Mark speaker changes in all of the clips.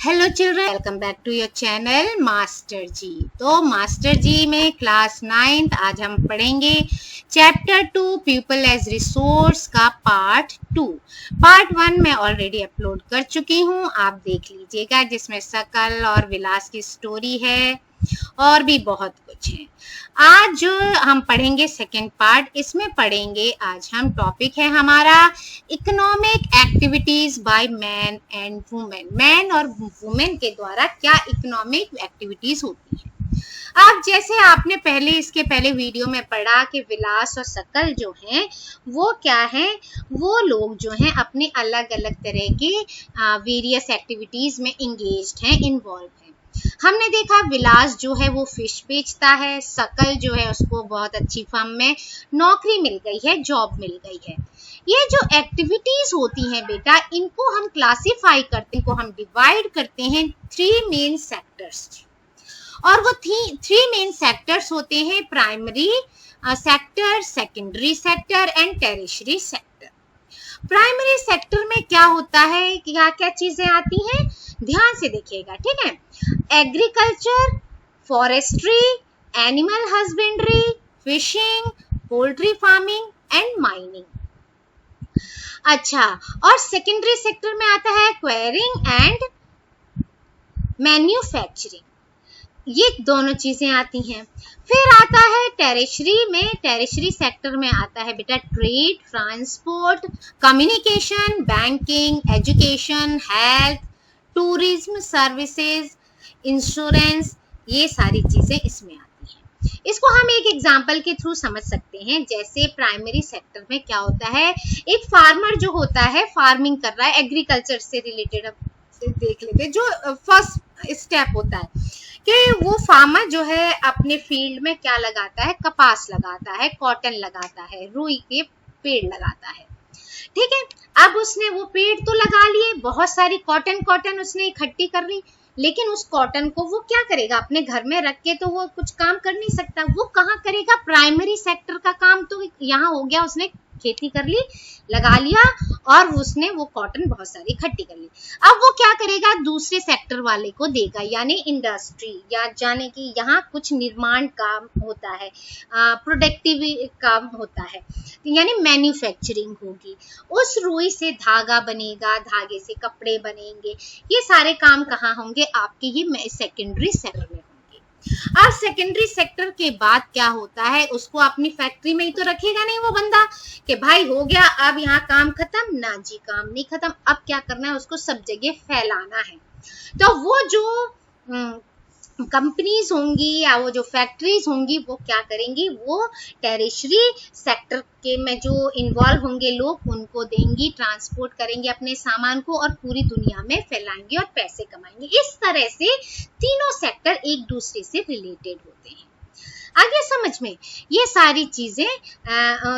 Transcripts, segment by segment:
Speaker 1: Hello children, welcome back to your channel master ji. तो master ji में class 9th आज हम पढ़ेंगे चैप्टर 2 पीपल एज रिसोर्स का पार्ट 2। पार्ट 1 मैं ऑलरेडी अपलोड कर चुकी हूँ, आप देख लीजिएगा, जिसमें सकल और विलास की स्टोरी है और भी बहुत कुछ है। आज जो हम पढ़ेंगे सेकेंड पार्ट, इसमें पढ़ेंगे आज हम टॉपिक है हमारा economic activities by man and women. Man और वुमेन के द्वारा क्या इकोनॉमिक एक्टिविटीज होती है। अब जैसे आपने इसके पहले वीडियो में पढ़ा कि विलास और सकल जो हैं वो क्या हैं, वो लोग जो हैं अपने अलग अलग तरह के वेरियस एक्टिविटीज में इंगेज्ड हैं, इन्वॉल्व हैं। हमने देखा विलास जो है वो फिश बेचता है, सकल जो है उसको बहुत अच्छी फर्म में नौकरी मिल गई है, जॉब मिल गई है। ये जो एक्टिविटीज होती हैं बेटा, इनको हम क्लासिफाई करते हैं, इनको हम डिवाइड करते हैं 3 मेन सेक्टर्स। और वो 3 मेन सेक्टर्स होते हैं primary sector, secondary sector and tertiary sector. Primary sector में क्या होता है, क्या क्या चीजें आती हैं, ध्यान से देखिएगा, ठीक है। Agriculture, forestry, animal husbandry, fishing, poultry farming and mining. अच्छा, और सेकेंडरी सेक्टर में आता है क्वेरिंग एंड मैन्युफैक्चरिंग, ये दोनों चीजें आती हैं। फिर आता है टेरिशरी सेक्टर में आता है बेटा trade, transport, communication, banking, education, health, tourism services, insurance, ये सारी चीजें इसमें आती हैं। इसको हम एक एग्जांपल के थ्रू समझ सकते हैं। जैसे प्राइमरी सेक्टर में क्या होता है, एक फार्मर जो होता है फार्मिंग कर रहा है, एग्रीकल्चर से रिलेटेड देख लेते हैं। जो फर्स्ट स्टेप होता है कि वो फार्मर जो है अपने फील्ड में क्या लगाता है, कपास लगाता है, कॉटन लगाता है, रुई के पेड़ लगाता है, ठीक है। अब उसने वो पेड़ तो लगा लिए, बहुत सारी कॉटन उसने इकट्ठी कर ली, लेकिन उस कॉटन को वो क्या करेगा, अपने घर में रख के तो वो कुछ काम कर नहीं सकता। वो कहाँ करेगा, प्राइमरी सेक्टर का काम तो यहाँ हो गया, उसने खेती कर ली, लगा लिया और उसने वो कॉटन बहुत सारी इकट्ठी कर ली। अब वो क्या करेगा, दूसरे सेक्टर वाले को देगा, यानी इंडस्ट्री, या जाने की यहाँ कुछ निर्माण काम होता है, प्रोडक्टिव काम होता है, यानी मैन्युफैक्चरिंग होगी। उस रुई से धागा बनेगा, धागे से कपड़े बनेंगे, ये सारे काम कहाँ होंगे, आपके ये सेकेंडरी सेक्टर में। अब सेकेंडरी सेक्टर के बाद क्या होता है, उसको अपनी फैक्ट्री में ही तो रखेगा नहीं वो बंदा कि भाई हो गया अब यहाँ काम खत्म, ना जी काम नहीं खत्म, अब क्या करना है, उसको सब जगह फैलाना है। तो वो जो कंपनीज होंगी या वो जो फैक्ट्रीज होंगी वो क्या करेंगी, वो टेरिशरी सेक्टर के में जो इन्वॉल्व होंगे लोग, उनको देंगी, ट्रांसपोर्ट करेंगे अपने सामान को और पूरी दुनिया में फैलाएंगे और पैसे कमाएंगे। इस तरह से तीनों सेक्टर एक दूसरे से रिलेटेड होते हैं। आगे समझ में, ये सारी चीजें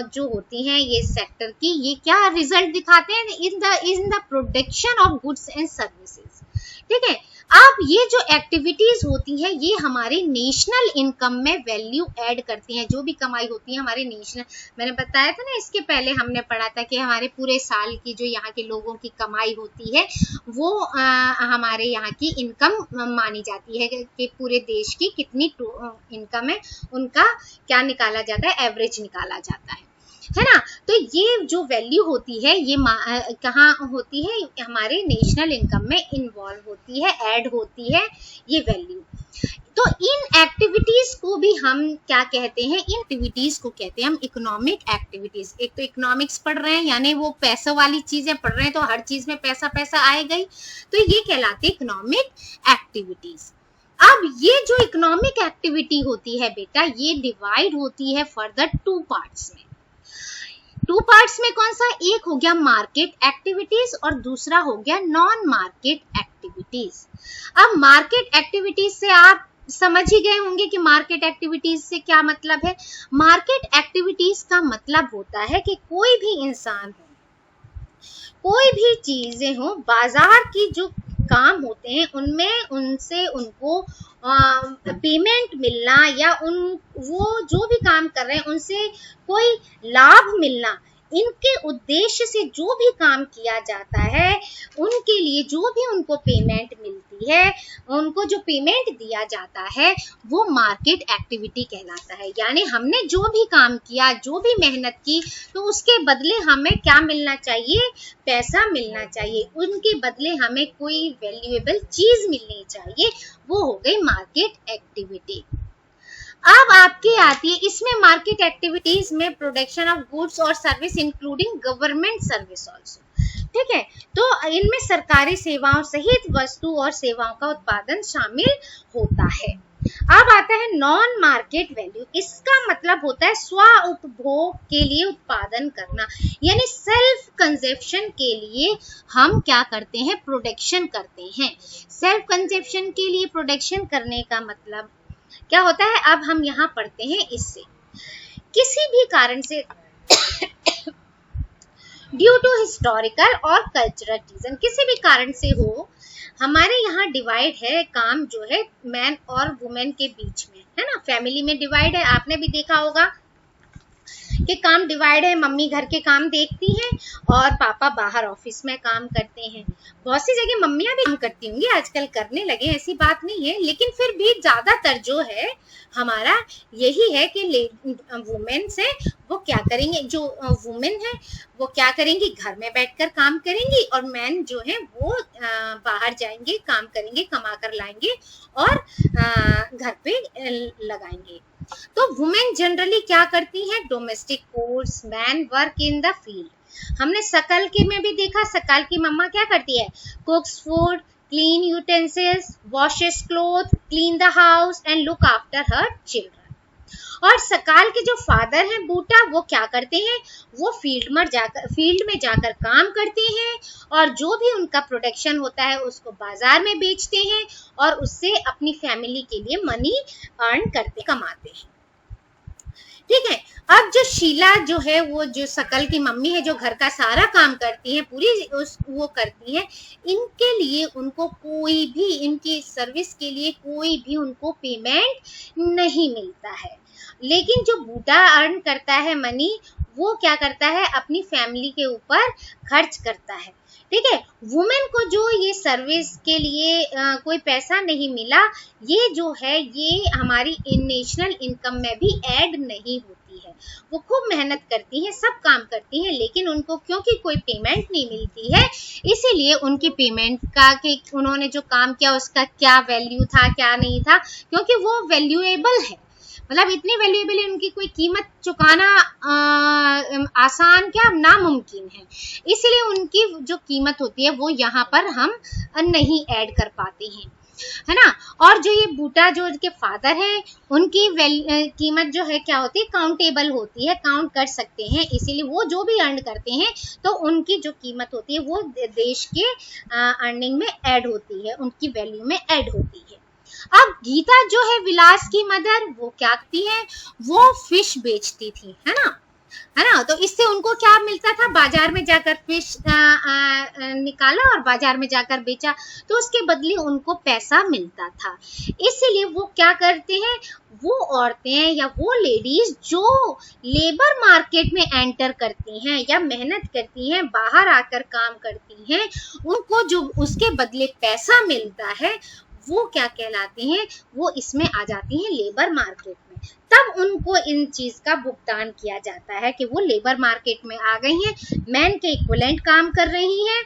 Speaker 1: जो होती हैं ये सेक्टर की, ये क्या रिजल्ट दिखाते हैं, in the production of goods and services, ठीक है। अब ये जो एक्टिविटीज होती है ये हमारे नेशनल इनकम में वैल्यू ऐड करती हैं। जो भी कमाई होती है हमारे नेशनल, मैंने बताया था ना इसके पहले, हमने पढ़ा था कि हमारे पूरे साल की जो यहाँ के लोगों की कमाई होती है वो हमारे यहाँ की इनकम मानी जाती है कि पूरे देश की कितनी इनकम है, उनका क्या निकाला जाता है, एवरेज निकाला जाता है ना। तो ये जो वैल्यू होती है ये कहाँ होती है, हमारे नेशनल इनकम में इन्वॉल्व होती है, ऐड होती है ये वैल्यू। तो इन एक्टिविटीज को भी हम क्या कहते हैं, इन एक्टिविटीज को कहते हैं हम इकोनॉमिक एक्टिविटीज। एक तो इकोनॉमिक्स पढ़ रहे हैं, यानी वो पैसों वाली चीजें पढ़ रहे हैं, तो हर चीज में पैसा पैसा आएगा ही, तो ये कहलाते हैं इकोनॉमिक एक्टिविटीज। अब ये जो इकोनॉमिक एक्टिविटी होती है बेटा, ये डिवाइड होती है फर्दर 2 पार्ट्स में। 2 पार्ट्स में कौन सा, एक हो गया मार्केट एक्टिविटीज और दूसरा हो गया नॉन मार्केट एक्टिविटीज। अब मार्केट एक्टिविटीज से आप समझ ही गए होंगे कि मार्केट एक्टिविटीज से क्या मतलब है। मार्केट एक्टिविटीज का मतलब होता है कि कोई भी इंसान हो, कोई भी चीजें हो, बाजार की जो काम होते हैं उनमें उनसे उनको पेमेंट मिलना, या वो जो भी काम कर रहे हैं उनसे कोई लाभ मिलना, इनके उद्देश्य से जो भी काम किया जाता है उनके लिए जो भी उनको पेमेंट मिलती जाती है, उनको जो पेमेंट दिया जाता है वो मार्केट एक्टिविटी कहलाता है। यानी हमने जो भी काम किया, जो भी मेहनत की, तो उसके बदले हमें क्या मिलना चाहिए? पैसा मिलना चाहिए। उनके बदले हमें कोई वैल्यूएबल चीज मिलनी चाहिए, वो हो गई मार्केट एक्टिविटी। अब आपकी आती है इसमें मार्केट एक्टिविटीज में प्रोडक्शन ऑफ गुड्स और service including government service also. ठीक है, तो इनमें सरकारी सेवाओं सहित वस्तु और सेवाओं का उत्पादन शामिल होता है। अब आता है नॉन मार्केट वैल्यू। इसका मतलब होता है स्व उपभोग के लिए उत्पादन करना, यानी सेल्फ कंजप्शन के लिए हम क्या करते हैं? प्रोडक्शन करते हैं। सेल्फ कंजप्शन के लिए प्रोडक्शन करने का मतलब क्या होता है? अब हम यहाँ पढ़ते हैं इससे, किसी भी कारण से ड्यू टू हिस्टोरिकल और कल्चरल रीजन, किसी भी कारण से हो, हमारे यहाँ डिवाइड है काम जो है मैन और वुमेन के बीच में, है ना, फैमिली में डिवाइड है। आपने भी देखा होगा कि काम डिवाइड है, मम्मी घर के काम देखती हैं और पापा बाहर ऑफिस में काम करते हैं। बहुत सी जगह मम्मियां भी काम करती होंगी, आजकल करने लगे, ऐसी बात नहीं है, लेकिन फिर भी ज्यादातर जो है हमारा यही है कि वुमेन से वो क्या करेंगे, जो वुमेन है वो क्या करेंगी? घर में बैठकर काम करेंगी, और मैन जो है वो बाहर जाएंगे, काम करेंगे, कमा कर लाएंगे और घर पे लगाएंगे। तो वुमेन जनरली क्या करती है? Domestic course, man work in the field. हमने सकल के में भी देखा, सकल की मम्मा क्या करती है? कुक्स food, clean utensils, washes cloth, clean the house and look after her children. और सकाल के जो फादर हैं बूटा, वो क्या करते हैं? वो फील्ड में जाकर काम करते हैं, और जो भी उनका प्रोडक्शन होता है उसको बाजार में बेचते हैं और उससे अपनी फैमिली के लिए मनी अर्न करते, कमाते हैं। ठीक है, अब जो शीला जो है, वो जो सकल की मम्मी है, जो घर का सारा काम करती है, पूरी वो करती है, इनके लिए उनको कोई भी, इनकी सर्विस के लिए कोई भी उनको पेमेंट नहीं मिलता है। लेकिन जो बूटा अर्न करता है मनी, वो क्या करता है? अपनी फैमिली के ऊपर खर्च करता है। ठीक है, वुमेन को जो ये सर्विस के लिए कोई पैसा नहीं मिला, ये जो है ये हमारी नेशनल इनकम में भी ऐड नहीं होती है। वो खूब मेहनत करती हैं, सब काम करती हैं, लेकिन उनको क्योंकि कोई पेमेंट नहीं मिलती है, इसीलिए उनकी पेमेंट का कि उन्होंने जो काम किया उसका क्या वैल्यू था, क्या नहीं था, क्योंकि वो वैल्यूएबल है, मतलब इतनी वैल्यूएबल है, उनकी कोई कीमत चुकाना आसान क्या नामुमकिन है, इसलिए उनकी जो कीमत होती है वो यहाँ पर हम नहीं ऐड कर पाते हैं, है ना। और जो ये बूटा जो के फादर है, उनकी कीमत जो है क्या होती है? काउंटेबल होती है, काउंट कर सकते हैं, इसीलिए वो जो भी अर्न करते हैं तो उनकी जो कीमत होती है वो देश के अर्निंग में ऐड होती है, उनकी वैल्यू में ऐड होती है। अब गीता जो है विलास की मदर, वो क्या करती है? वो फिश बेचती थी, है ना, तो इससे उनको क्या मिलता था? बाजार में जाकर फिश निकाला और बाजार में जाकर बेचा, तो उसके बदले उनको पैसा मिलता था। इसीलिए वो क्या करते हैं? वो औरतें या वो लेडीज जो लेबर मार्केट में एंटर करती हैं या मेहनत करती हैं, बाहर आकर काम करती हैं, उनको जो उसके बदले पैसा मिलता है, वो क्या कहलाती हैं? वो इसमें आ जाती हैं लेबर मार्केट में। तब उनको इन चीज का भुगतान किया जाता है कि वो लेबर मार्केट में आ गई हैं, मैन के इक्विवेलेंट काम कर रही हैं।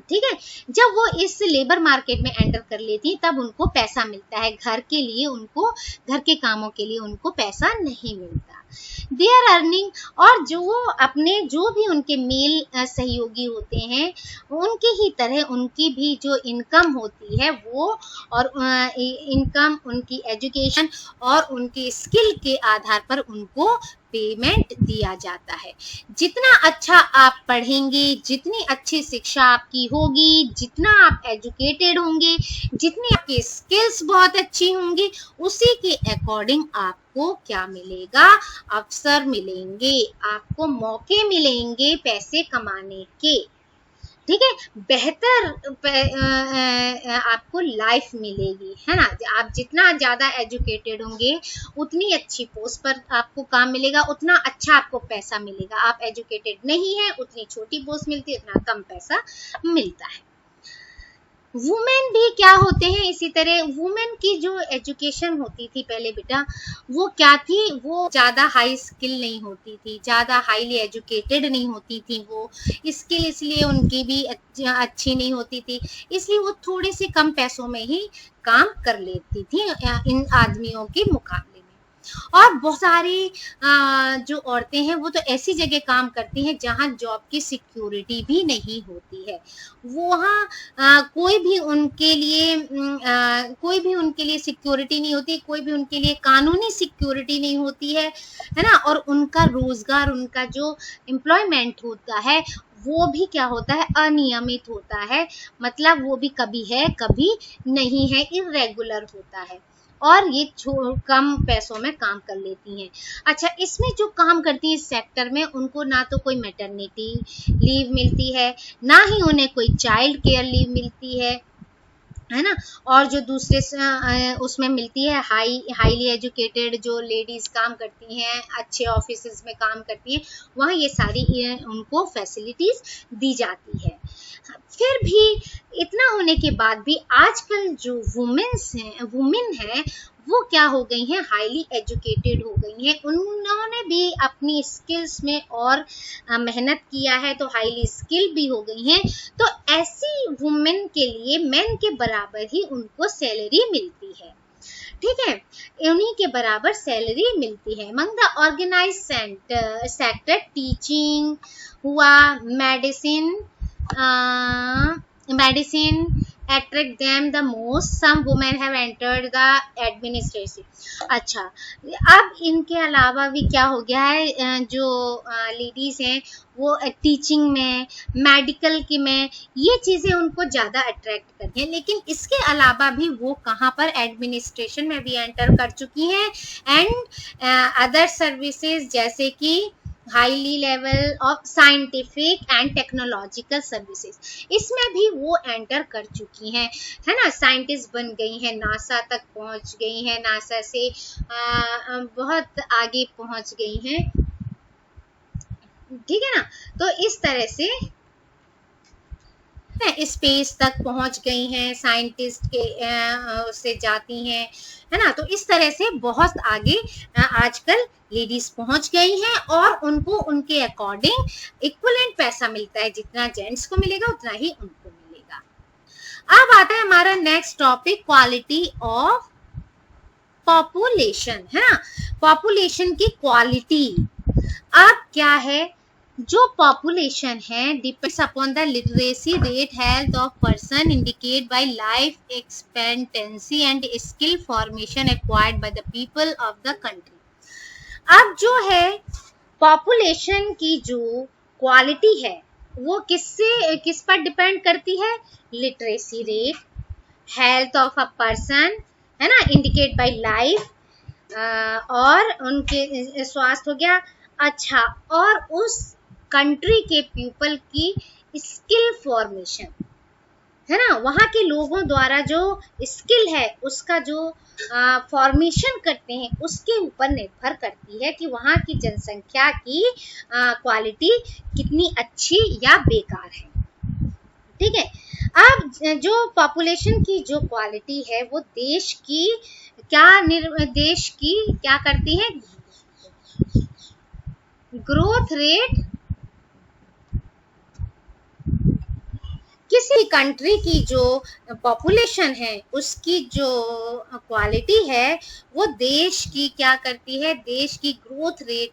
Speaker 1: ठीक है, जब वो इस लेबर मार्केट में एंटर कर लेती है तब उनको पैसा मिलता है, घर के लिए उनको, घर के कामों के लिए उनको पैसा नहीं मिलता। दे आर अर्निंग, और जो अपने जो भी उनके मेल सहयोगी होते हैं उनकी ही तरह उनकी भी जो इनकम होती है वो, और इनकम उनकी एजुकेशन और उनकी स्किल के आधार पर उनको पेमेंट दिया जाता है। जितना अच्छा आप पढ़ेंगे, जितनी अच्छी शिक्षा आपकी होगी, जितना आप एजुकेटेड होंगे, जितनी आपकी स्किल्स बहुत अच्छी होंगी, उसी के अकॉर्डिंग आपको क्या मिलेगा? अवसर मिलेंगे, आपको मौके मिलेंगे पैसे कमाने के। ठीक है, बेहतर आपको लाइफ मिलेगी, है ना। आप जितना ज़्यादा एजुकेटेड होंगे उतनी अच्छी पोस्ट पर आपको काम मिलेगा, उतना अच्छा आपको पैसा मिलेगा। आप एजुकेटेड नहीं है, उतनी छोटी पोस्ट मिलती है, उतना कम पैसा मिलता है। वुमेन भी क्या होते हैं इसी तरह। वुमेन की जो एजुकेशन होती थी पहले बेटा, वो क्या थी, वो ज़्यादा हाई स्किल नहीं होती थी, ज़्यादा हाईली एजुकेटेड नहीं होती थी, वो स्किल इसलिए उनकी भी अच्छी नहीं होती थी, इसलिए वो थोड़े से कम पैसों में ही काम कर लेती थी इन आदमियों के मुकाबले। और बहुत सारी जो औरतें हैं वो तो ऐसी जगह काम करती हैं जहाँ जॉब की सिक्योरिटी भी नहीं होती है। वहाँ कोई भी उनके लिए सिक्योरिटी नहीं होती, कोई भी उनके लिए कानूनी सिक्योरिटी नहीं होती है ना। और उनका रोजगार, उनका जो एम्प्लॉयमेंट होता है वो भी क्या होता है, अनियमित होता है। मतलब वो भी कभी है कभी नहीं है, इर्रेगुलर होता है, और ये कम पैसों में काम कर लेती हैं। अच्छा, इसमें जो काम करती हैं इस सेक्टर में, उनको ना तो कोई मैटरनिटी लीव मिलती है, ना ही उन्हें कोई चाइल्ड केयर लीव मिलती है ना। और जो दूसरे उसमें मिलती है, हाईली एजुकेटेड जो लेडीज काम करती हैं, अच्छे ऑफिसेज में काम करती हैं, वहाँ ये सारी उनको फैसिलिटीज दी जाती है। फिर भी इतना होने के बाद भी आजकल जो वुमेन हैं वो क्या हो गई हैं, हाईली एजुकेटेड हो गई हैं। उन्होंने भी अपनी स्किल्स में और मेहनत किया है, तो हाईली स्किल भी हो गई हैं। तो ऐसी वुमेन के लिए मेन के बराबर ही उनको सैलरी मिलती है, ठीक है, उन्हीं के बराबर सैलरी मिलती है। Among the organise sector teaching हुआ, medicine attract them the most. Some women have entered the administration. अच्छा, अब इनके अलावा भी क्या हो गया है, जो लेडीज हैं वो टीचिंग में, मेडिकल की में, ये चीज़ें उनको ज़्यादा अट्रैक्ट करती हैं। लेकिन इसके अलावा भी वो कहाँ पर, एडमिनिस्ट्रेशन में भी एंटर कर चुकी हैं, एंड अदर सर्विसेज जैसे कि highly level of scientific and technological services, इसमें भी वो एंटर कर चुकी हैं, है ना। साइंटिस्ट बन गई हैं, नासा तक पहुंच गई हैं, नासा से बहुत आगे पहुंच गई हैं, ठीक है ना। तो इस तरह से स्पेस तक पहुंच गई हैं, साइंटिस्ट के से जाती हैं, है ना। तो इस तरह से बहुत आगे आजकल लेडीज पहुंच गई हैं, और उनको उनके अकॉर्डिंग इक्विवेलेंट पैसा मिलता है, जितना जेंट्स को मिलेगा उतना ही उनको मिलेगा। अब आता है हमारा next topic, quality of population, है ना। पॉपुलेशन की क्वालिटी अब क्या है, जो पॉपुलेशन है depends upon the literacy rate, health of person indicate bye life expectancy and skill formation acquired by the people of the country. अब जो है पॉपुलेशन की जो क्वालिटी है वो किस पर डिपेंड करती है, literacy rate, health of a person, है ना, इंडिकेट बाय लाइफ, और उनके स्वास्थ्य हो गया। अच्छा, और उस कंट्री के पीपल की स्किल फॉर्मेशन, है ना, वहाँ के लोगों द्वारा जो स्किल है उसका जो फॉर्मेशन करते हैं, उसके ऊपर निर्भर करती है कि वहाँ की जनसंख्या की क्वालिटी कितनी अच्छी या बेकार है, ठीक है। अब जो पॉपुलेशन की जो क्वालिटी है वो देश की क्या करती है, ग्रोथ रेट, किसी कंट्री की जो पॉपुलेशन है उसकी जो क्वालिटी है वो देश की क्या करती है, देश की ग्रोथ रेट,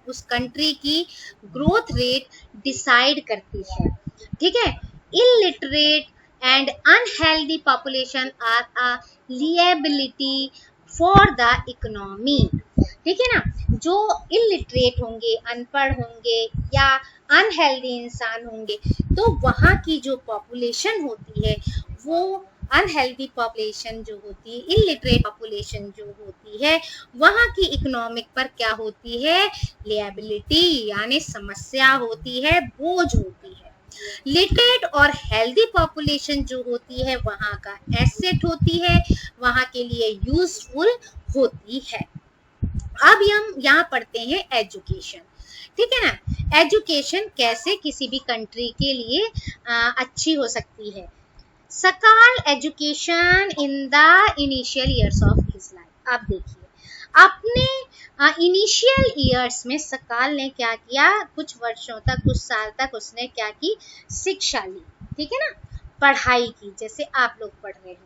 Speaker 1: उस कंट्री की ग्रोथ रेट डिसाइड करती है, ठीक है। Illiterate and unhealthy population are a liability for the economy, ठीक है ना। जो इलिटरेट होंगे, अनपढ़ होंगे या अनहेल्दी इंसान होंगे, तो वहाँ की जो पॉपुलेशन होती है वो अनहेल्दी पॉपुलेशन जो होती है, इलिटरेट पॉपुलेशन जो होती है, वहाँ की इकोनॉमिक पर क्या होती है, लिएबिलिटी यानी समस्या होती है, बोझ होती है। लिटरेट और हेल्दी पॉपुलेशन जो होती है वहाँ का एसेट होती है, वहाँ के लिए यूजफुल होती है। अब हम यहाँ पढ़ते हैं एजुकेशन, ठीक है ना। एजुकेशन कैसे किसी भी कंट्री के लिए अच्छी हो सकती है। सकाल education in the initial years of his life. आप देखिए, अपने इनिशियल ईयर्स में सकाल ने क्या किया, कुछ वर्षों तक, कुछ साल तक उसने क्या की, शिक्षा ली, ठीक है ना, पढ़ाई की, जैसे आप लोग पढ़ रहे हो।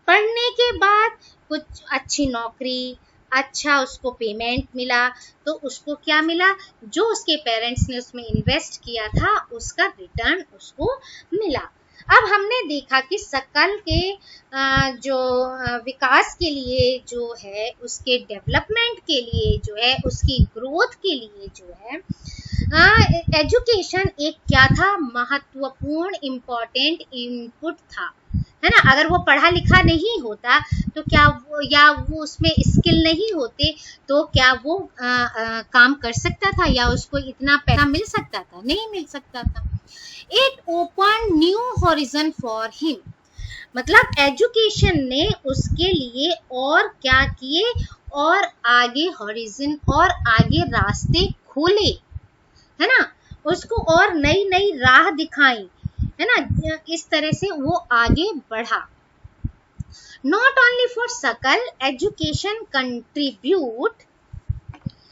Speaker 1: पढ़ने के बाद कुछ अच्छी नौकरी, अच्छा उसको पेमेंट मिला, तो उसको क्या मिला, जो उसके पेरेंट्स ने उसमें इन्वेस्ट किया था उसका रिटर्न उसको मिला। अब हमने देखा कि सकल के जो विकास के लिए जो है, उसके डेवलपमेंट के लिए जो है, उसकी ग्रोथ के लिए जो है, एजुकेशन एक क्या था, महत्वपूर्ण इम्पोर्टेंट इनपुट था, है ना। अगर वो पढ़ा लिखा नहीं होता तो क्या वो, या वो उसमें स्किल नहीं होते तो क्या वो काम कर सकता था, या उसको इतना पैसा मिल सकता था, नहीं मिल सकता था। It open new horizon for him, मतलब एजुकेशन ने उसके लिए और क्या किए, और आगे हॉरिजन और आगे रास्ते खोले, है ना, उसको और नई नई राह दिखाई, है ना, इस तरह से वो आगे बढ़ा। नॉट ओनली फॉर सकल, एजुकेशन कंट्रीब्यूट,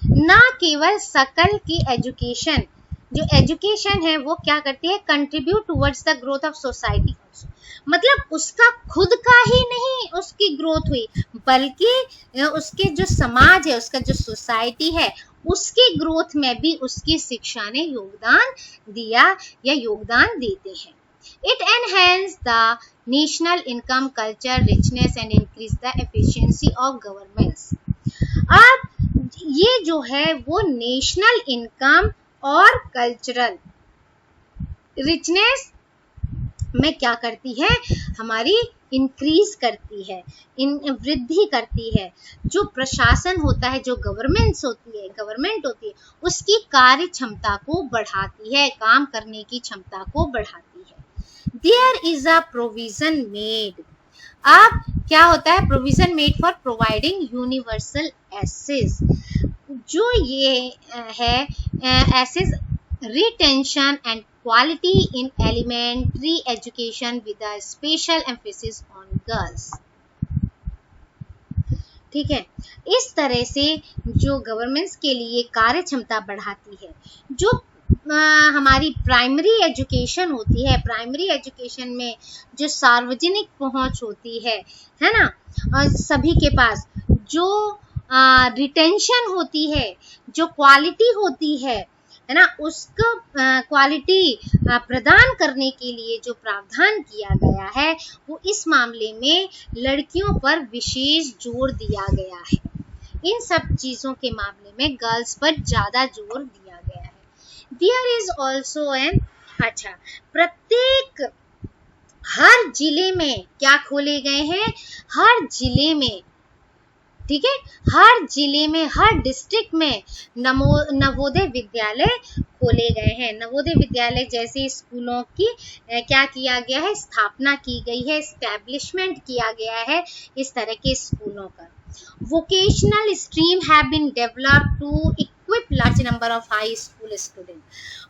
Speaker 1: ना केवल सकल की एजुकेशन, जो एजुकेशन है वो क्या करती है, contribute towards the growth of society, मतलब उसका खुद का ही नहीं उसकी ग्रोथ हुई, बल्कि उसके जो समाज है, उसका जो सोसाइटी है, उसकी ग्रोथ में भी उसकी शिक्षा ने योगदान दिया या योगदान देते हैं। It enhanced the national income, culture, richness and increased the efficiency of governments. अब ये जो है वो नेशनल इनकम और कल्चरल रिचनेस में क्या करती है, हमारी इंक्रीज करती है, वृद्धि करती है। जो प्रशासन होता है, जो गवर्नमेंट होती है, उसकी कार्य क्षमता को बढ़ाती है, काम करने की क्षमता को बढ़ाती है। There is a provision made, अब क्या होता है, provision made for providing universal access, जो ये है access, retention and quality in elementary education with a special emphasis on girls, ठीक है। इस तरह से जो गवर्नमेंट्स के लिए कार्य क्षमता बढ़ाती है, जो हमारी प्राइमरी एजुकेशन होती है, प्राइमरी एजुकेशन में जो सार्वजनिक पहुंच होती है ना, सभी के पास, जो रिटेंशन होती है, जो क्वालिटी होती है ना, उसको क्वालिटी प्रदान करने के लिए जो प्रावधान किया गया है, वो इस मामले में लड़कियों पर विशेष जोर दिया गया है। इन सब चीजों के मामले में गर्ल्स पर ज्यादा जोर दिया गया है। देयर इज ऑल्सो एन, अच्छा, प्रत्येक हर जिले में क्या खोले गए हैं, हर जिले में, ठीक है, हर जिले में, हर डिस्ट्रिक्ट में नवोदय विद्यालय खोले गए हैं। नवोदय विद्यालय जैसे स्कूलों की क्या किया गया है, स्थापना की गई है, एस्टैब्लिशमेंट किया गया है इस तरह के स्कूलों का। Vocational stream have been developed to equip large number of high school student,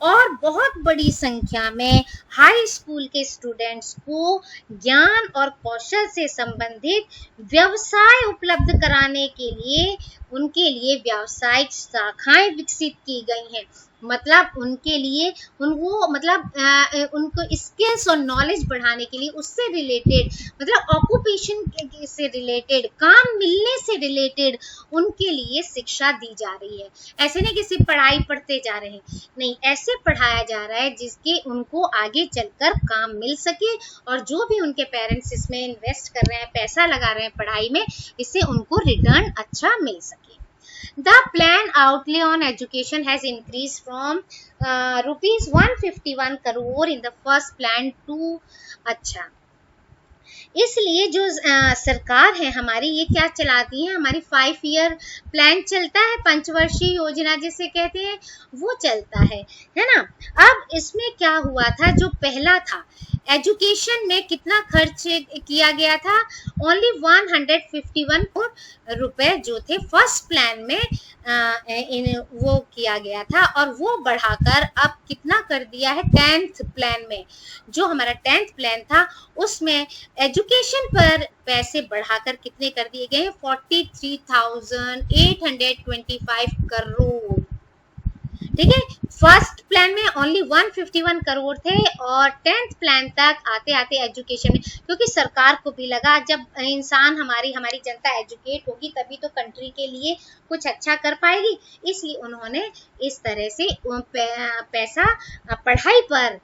Speaker 1: और बहुत बड़ी संख्या में हाई स्कूल के स्टूडेंट्स को ज्ञान और कौशल से संबंधित व्यवसाय उपलब्ध कराने के लिए उनके लिए व्यावसायिक शाखाएं विकसित की गई हैं। मतलब उनके लिए उनको स्किल्स और नॉलेज बढ़ाने के लिए, उससे रिलेटेड, मतलब ऑक्यूपेशन से रिलेटेड, काम मिलने से रिलेटेड उनके लिए शिक्षा दी जा रही है। ऐसे नहीं कि सिर्फ पढ़ाई पढ़ते जा रहे हैं, नहीं, ऐसे पढ़ाया जा रहा है जिसके उनको आगे चलकर काम मिल सके, और जो भी उनके पेरेंट्स इसमें इन्वेस्ट कर रहे हैं, पैसा लगा रहे हैं पढ़ाई में, इससे उनको रिटर्न अच्छा मिल सके। The plan outlay on education has increased from rupees 151 crore in the first plan to, अच्छा, इसलिए जो सरकार है हमारी, ये क्या चलाती है, हमारी 5 ईयर प्लान चलता है, पंचवर्षीय योजना जिसे कहते हैं, वो चलता है ना। अब इसमें क्या हुआ था, जो पहला था एजुकेशन में कितना खर्च किया गया था, ओनली 151 करोड़ रुपए जो थे फर्स्ट प्लान में वो किया गया था, और वो बढ़ाकर अब कितना कर दिया है 10th प्लान में। जो हमारा 10th प्लान था उसमें एजुकेशन पर पैसे बढ़ाकर कितने कर दिए गए हैं, 43,825 करोड़। ठीक है, फर्स्ट प्लान में ओनली 151 करोड़ थे, और 10th प्लान तक आते आते एजुकेशन में, क्योंकि सरकार को भी लगा जब इंसान हमारी जनता एजुकेट होगी तभी तो कंट्री के लिए कुछ अच्छा कर पाएगी, इसलिए उन्होंने इस तरह से पैसा पढ़ाई पर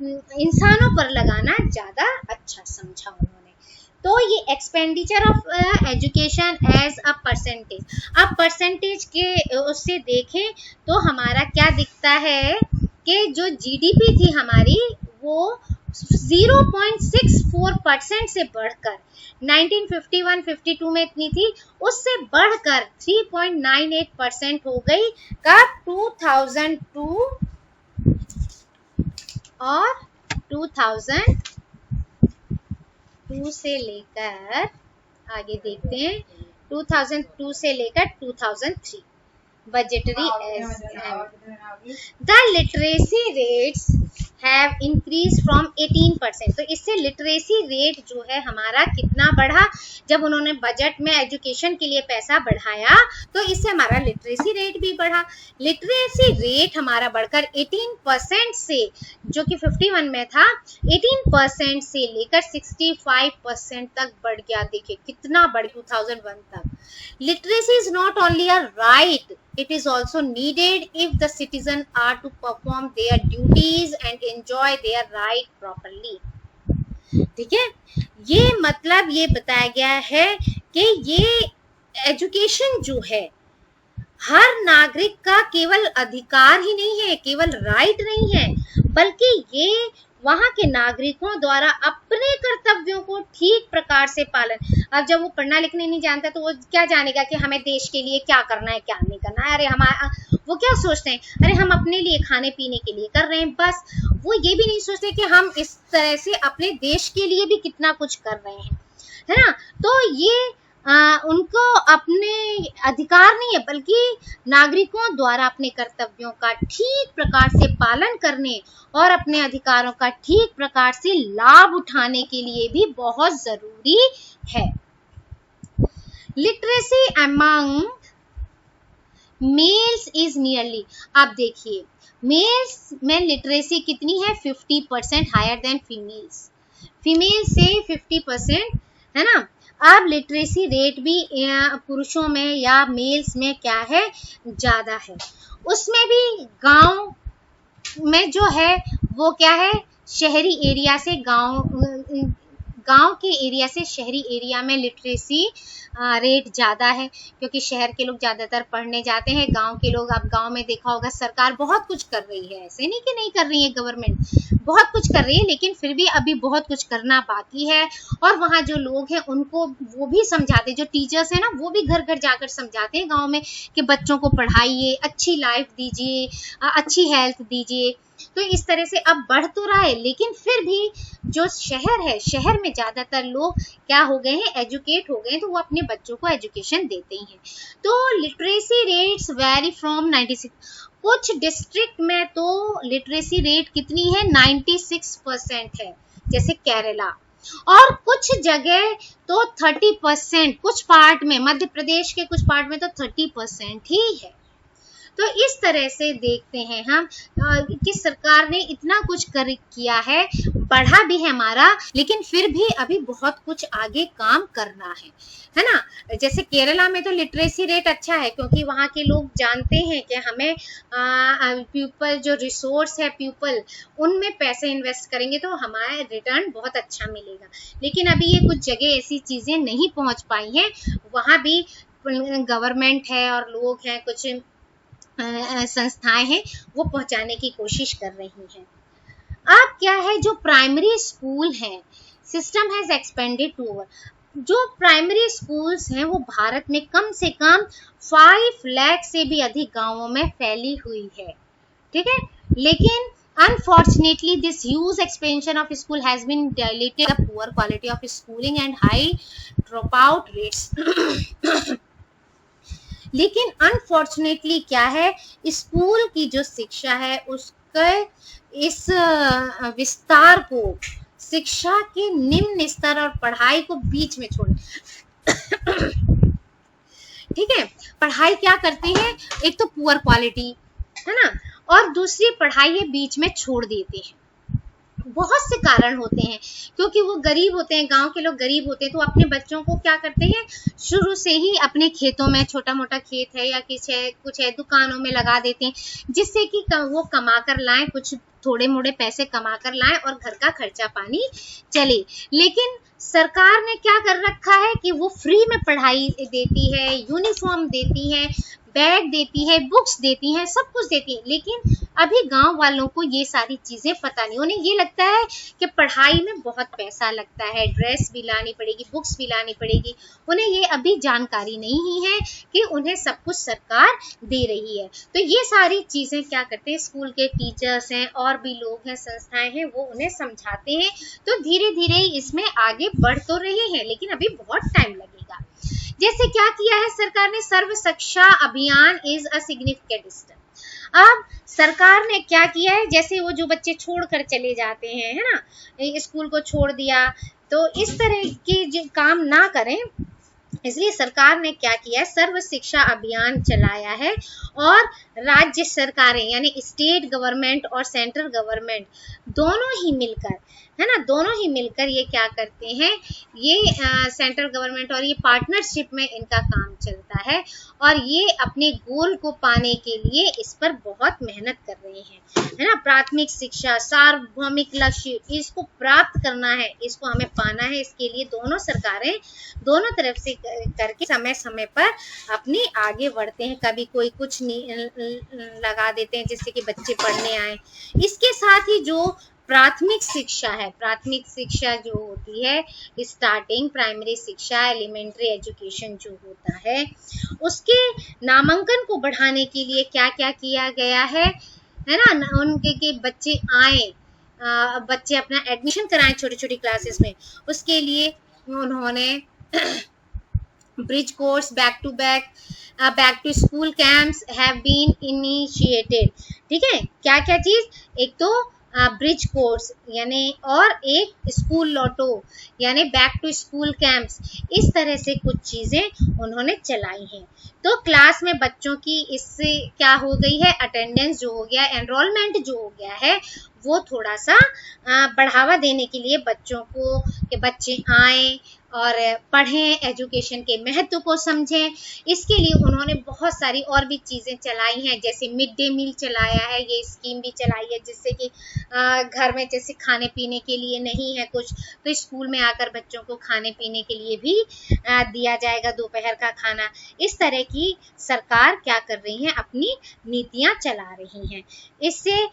Speaker 1: इंसानों पर लगाना ज़्यादा अच्छा समझा उन्होंने। तो ये expenditure of education as a percentage, अब परसेंटेज के उससे देखें तो हमारा क्या दिखता है कि जो जीडीपी थी हमारी वो 0.64% से बढ़कर 1951-52 में इतनी थी, उससे बढ़कर 3.98% हो गई कब 2002 और 2002 से लेकर आगे देखते हैं 2002 से लेकर 2003 budgetary the literacy rates have increase from 18%। तो इससे लिटरेसी रेट जो है हमारा कितना बढ़ा, जब उन्होंने बजट में एजुकेशन के लिए पैसा बढ़ाया तो इससे हमारा लिटरेसी रेट भी बढ़ा। लिटरेसी रेट हमारा बढ़कर 18% से, जो कि 51 में था, 18% से लेकर 65% तक बढ़ गया। देखिए कितना बढ़ 2001 तक। Literacy is not only a right, it is also needed if the citizens are to perform their duties and enjoy their right properly। ठीक है, ये मतलब ये बताया गया है कि ये एजुकेशन जो है हर नागरिक का केवल अधिकार ही नहीं है, केवल राइट नहीं है, बल्कि ये वहाँ के नागरिकों द्वारा अपने कर्तव्यों को ठीक प्रकार से पालन। अब जब वो पढ़ना लिखने नहीं जानता तो वो क्या जानेगा कि हमें देश के लिए क्या करना है क्या नहीं करना है। अरे हमारा वो क्या सोचते हैं, अरे हम अपने लिए खाने पीने के लिए कर रहे हैं बस। वो ये भी नहीं सोचते कि हम इस तरह से अपने देश के लिए भी कितना कुछ कर रहे हैं, है ना। तो ये उनको अपने अधिकार नहीं है, बल्कि नागरिकों द्वारा अपने कर्तव्यों का ठीक प्रकार से पालन करने और अपने अधिकारों का ठीक प्रकार से लाभ उठाने के लिए भी बहुत जरूरी है। Literacy among males is nearly, आप देखिए मेल्स में लिटरेसी कितनी है, 50% हायर देन फीमेल्स, फीमेल से 50%, है ना। अब लिटरेसी रेट भी पुरुषों में या मेल्स में क्या है, ज़्यादा है। उसमें भी गांव में जो है वो क्या है, शहरी एरिया से गांव के एरिया से शहरी एरिया में लिटरेसी रेट ज़्यादा है, क्योंकि शहर के लोग ज़्यादातर पढ़ने जाते हैं, गांव के लोग, आप गांव में देखा होगा सरकार बहुत कुछ कर रही है, ऐसे नहीं कि नहीं कर रही है, गवर्नमेंट बहुत कुछ कर रही है, लेकिन फिर भी अभी बहुत कुछ करना बाकी है। और वहाँ जो लोग हैं उनको वो भी समझाते, जो टीचर्स हैं ना वो भी घर घर जाकर समझाते हैं गाँव में कि बच्चों को पढ़ाइए, अच्छी लाइफ दीजिए, अच्छी हेल्थ दीजिए। तो इस तरह से अब बढ़ तो रहा है, लेकिन फिर भी जो शहर है, शहर में ज़्यादातर लोग क्या हो गए हैं, एजुकेट हो गए हैं, तो वो अपने बच्चों को एजुकेशन देते ही हैं। तो लिटरेसी रेट्स वेरी फ्रॉम 96, कुछ डिस्ट्रिक्ट में तो लिटरेसी रेट कितनी है, 96% है, जैसे केरला, और कुछ जगह तो 30%, कुछ पार्ट में, मध्य प्रदेश के कुछ पार्ट में तो 30% ही है। तो इस तरह से देखते हैं हम कि सरकार ने इतना कुछ किया है, बढ़ा भी है हमारा, लेकिन फिर भी अभी बहुत कुछ आगे काम करना है ना। जैसे केरला में तो लिटरेसी रेट अच्छा है, क्योंकि वहाँ के लोग जानते हैं कि हमें पीपल जो रिसोर्स है पीपल, उनमें पैसे इन्वेस्ट करेंगे तो हमारा रिटर्न बहुत अच्छा मिलेगा। लेकिन अभी ये कुछ जगह ऐसी चीज़ें नहीं पहुँच पाई हैं, वहाँ भी गवर्नमेंट है और लोग हैं, कुछ संस्थाएं हैं, वो पहुंचाने की कोशिश कर रही हैं। अब क्या है, जो प्राइमरी स्कूल हैं, system has expanded to over, जो प्राइमरी स्कूल्स हैं वो भारत में कम से कम 5 लाख से भी अधिक गांवों में फैली हुई है, ठीक है। लेकिन Unfortunately, this huge expansion of school has been diluted by the poor quality of schooling and high dropout rates. लेकिन अनफॉर्चुनेटली क्या है, स्कूल की जो शिक्षा है उसके इस विस्तार को, शिक्षा के निम्न स्तर और पढ़ाई को बीच में छोड़, ठीक है, पढ़ाई क्या करते हैं, एक तो पुअर क्वालिटी है ना, और दूसरी पढ़ाई ये बीच में छोड़ देते हैं। बहुत से कारण होते हैं, क्योंकि वो गरीब होते हैं, गांव के लोग गरीब होते हैं, तो अपने बच्चों को क्या करते हैं, शुरू से ही अपने खेतों में, छोटा मोटा खेत है या कुछ है दुकानों में लगा देते हैं, जिससे कि वो कमा कर लाएं, कुछ थोड़े मोड़े पैसे कमा कर लाएं और घर का खर्चा पानी चले। लेकिन सरकार ने क्या कर रखा है कि वो फ्री में पढ़ाई देती है, यूनिफॉर्म देती है, बैग देती है, बुक्स देती है, सब कुछ देती है, लेकिन अभी गांव वालों को ये सारी चीजें पता नहीं। उन्हें ये लगता है कि पढ़ाई में बहुत पैसा लगता है, ड्रेस भी लानी पड़ेगी, बुक्स भी लानी पड़ेगी, उन्हें ये अभी जानकारी नहीं है कि उन्हें सब कुछ सरकार दे रही है। तो ये सारी चीजें क्या करते हैं, स्कूल के टीचर्स हैं और भी लोग हैं, संस्थाएं हैं, वो उन्हें समझाते हैं, तो धीरे धीरे इसमें आगे बढ़ तो रहे हैं, लेकिन अभी बहुत टाइम लगेगा। जैसे क्या किया है सरकार ने, सर्व शिक्षा अभियान इज अ सिग्निफिकेंट स्टेप। अब सरकार ने क्या किया है, जैसे वो जो बच्चे छोड़कर चले जाते हैं, है ना, स्कूल को छोड़ दिया, तो इस तरह के काम ना करें, इसलिए सरकार ने क्या किया है, सर्व शिक्षा अभियान चलाया है, और राज्य सरकारें यानी स्टेट गवर्नमेंट और सेंट्रल गवर्नमेंट दोनों ही मिलकर, है ना, दोनों ही मिलकर ये क्या करते हैं, ये सेंट्रल गवर्नमेंट और ये पार्टनरशिप में इनका काम चलता है, और ये अपने गोल को पाने के लिए इस पर बहुत मेहनत कर रहे हैं, है ना। प्राथमिक शिक्षा सार्वभौमिक लक्ष्य, इसको प्राप्त करना है, इसको हमें पाना है, इसके लिए दोनों सरकारें दोनों तरफ से करके समय समय पर अपनी आगे बढ़ते हैं। कभी कोई कुछ लगा देते हैं जिससे कि बच्चे पढ़ने आए। इसके साथ ही जो प्राथमिक शिक्षा है, प्राथमिक शिक्षा जो होती है, स्टार्टिंग प्राइमरी शिक्षा, एलिमेंट्री एजुकेशन जो होता है, उसके नामांकन को बढ़ाने के लिए क्या क्या किया गया है ना, उनके के बच्चे आए, बच्चे अपना एडमिशन कराएं छोटी छोटी क्लासेस में, उसके लिए उन्होंने bridge course, back to school camps have been initiated. ठीक है, क्या क्या चीज, एक तो ब्रिज कोर्स यानी, और एक स्कूल लॉटो यानी बैक टू स्कूल कैंप्स, इस तरह से कुछ चीजें उन्होंने चलाई हैं। तो क्लास में बच्चों की इससे क्या हो गई है, अटेंडेंस जो हो गया, एनरोलमेंट जो हो गया है, वो थोड़ा सा बढ़ावा देने के लिए बच्चों को, कि बच्चे आएं और पढ़ें, एजुकेशन के महत्व को समझें, इसके लिए उन्होंने बहुत सारी और भी चीज़ें चलाई हैं, जैसे मिड डे मील चलाया है, ये स्कीम भी चलाई है, जिससे कि घर में जैसे खाने पीने के लिए नहीं है कुछ, तो स्कूल में आकर बच्चों को खाने पीने के लिए भी दिया जाएगा, दोपहर का खाना। इस तरह की सरकार क्या कर रही है, अपनी नीतियाँ चला रही हैं। इससे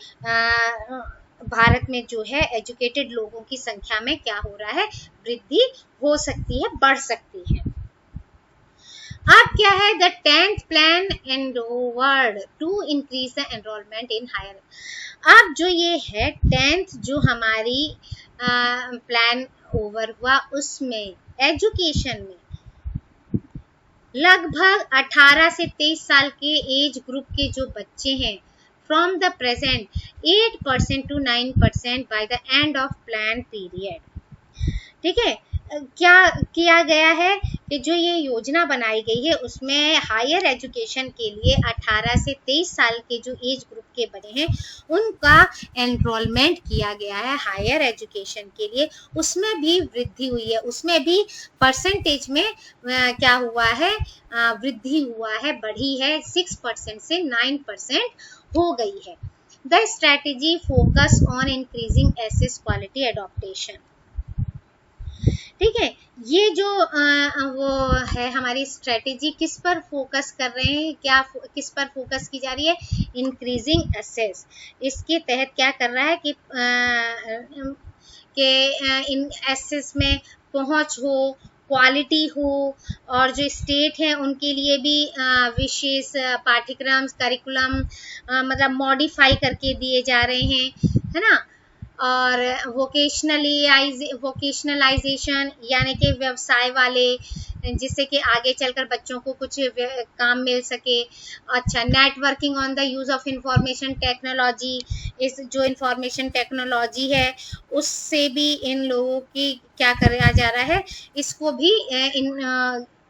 Speaker 1: भारत में जो है एजुकेटेड लोगों की संख्या में क्या हो रहा है, वृद्धि हो सकती है, बढ़ सकती है। अब क्या है, the 10th plan endeavoured to increase the enrolment in higher. अब जो ये है 10th जो हमारी प्लान ओवर हुआ, उसमें एजुकेशन में लगभग 18 से 23 साल के एज ग्रुप के जो बच्चे हैं, from the present 8% to 9% by the end of planned period। ठीक है, क्या किया गया है कि जो ये योजना बनाई गई है, उसमें हायर एजुकेशन के लिए 18 से 23 साल के जो एज ग्रुप के बच्चे हैं, उनका एनरोलमेंट किया गया है हायर एजुकेशन के लिए। उसमें भी वृद्धि हुई है, उसमें भी परसेंटेज में क्या हुआ है, वृद्धि हुआ है, बढ़ी है, 6% से 9% हो गई है। The strategy focus on increasing access quality adaptation. ठीक है, ये जो वो है हमारी स्ट्रैटेजी, किस पर फोकस कर रहे हैं, क्या किस पर फोकस की जा रही है, इंक्रीजिंग एसेस। इसके तहत क्या कर रहा है कि इन एसेस में पहुंच हो, क्वालिटी हो, और जो स्टेट है उनके लिए भी विशेष पाठ्यक्रम करिकुलम मतलब मॉडिफाई करके दिए जा रहे हैं, है ना। और वोकेशनलाइजेशन यानी कि व्यवसाय वाले, जिससे कि आगे चलकर बच्चों को कुछ काम मिल सके। अच्छा, networking on the use of information technology, इस जो इंफॉर्मेशन टेक्नोलॉजी है उससे भी इन लोगों की क्या किया जा रहा है, इसको भी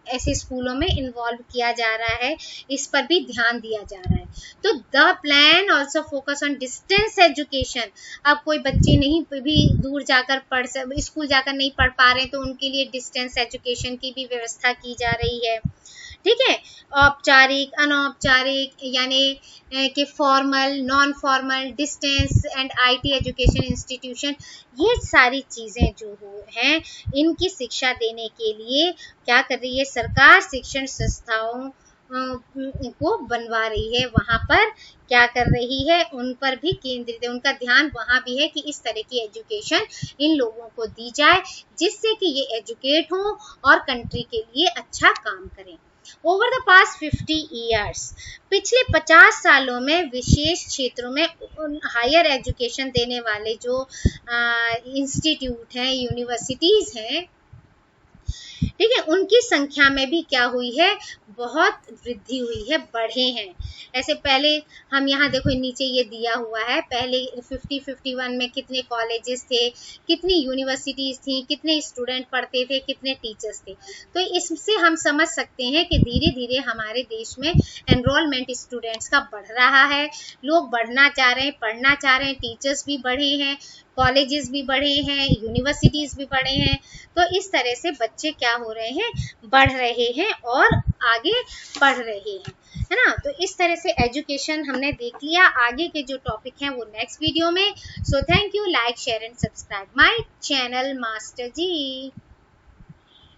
Speaker 1: ऐसे स्कूलों में इन्वॉल्व किया जा रहा है, इस पर भी ध्यान दिया जा रहा है। तो the plan also focus on distance education. अब कोई बच्चे नहीं भी दूर जाकर स्कूल जाकर नहीं पढ़ पा रहे हैं, तो उनके लिए डिस्टेंस एजुकेशन की भी व्यवस्था की जा रही है, ठीक है। औपचारिक, अनौपचारिक, यानी कि formal, non formal, distance and IT education institution, ये सारी चीज़ें जो हैं इनकी शिक्षा देने के लिए क्या कर रही है सरकार, शिक्षण संस्थाओं को बनवा रही है, वहाँ पर क्या कर रही है, उन पर भी केंद्रित है, उनका ध्यान वहाँ भी है कि इस तरह की एजुकेशन इन लोगों को दी जाए, जिससे कि ये एजुकेट हों और कंट्री के लिए अच्छा काम करें। ओवर द पास्ट 50 ईयर्स, पिछले 50 सालों में विशेष क्षेत्रों में हायर एजुकेशन देने वाले जो इंस्टीट्यूट हैं, यूनिवर्सिटीज हैं, ठीक है, उनकी संख्या में भी क्या हुई है, बहुत वृद्धि हुई है, बढ़े हैं। ऐसे पहले हम यहाँ देखो नीचे ये दिया हुआ है, पहले 51 में कितने कॉलेजेस थे, कितनी यूनिवर्सिटीज थी, कितने स्टूडेंट पढ़ते थे, कितने टीचर्स थे। तो इससे हम समझ सकते हैं कि धीरे धीरे हमारे देश में एनरोलमेंट स्टूडेंट्स का बढ़ रहा है, लोग बढ़ना चाह रहे हैं, पढ़ना चाह रहे हैं, टीचर्स भी बढ़े हैं, कॉलेजेस भी बढ़े हैं, यूनिवर्सिटीज भी बढ़े हैं। तो इस तरह से बच्चे क्या हो रहे हैं, बढ़ रहे हैं और आगे बढ़ रहे हैं, है ना। तो इस तरह से एजुकेशन हमने देख लिया। आगे के जो टॉपिक हैं वो नेक्स्ट वीडियो में। So thank you, like share and subscribe my channel master ji.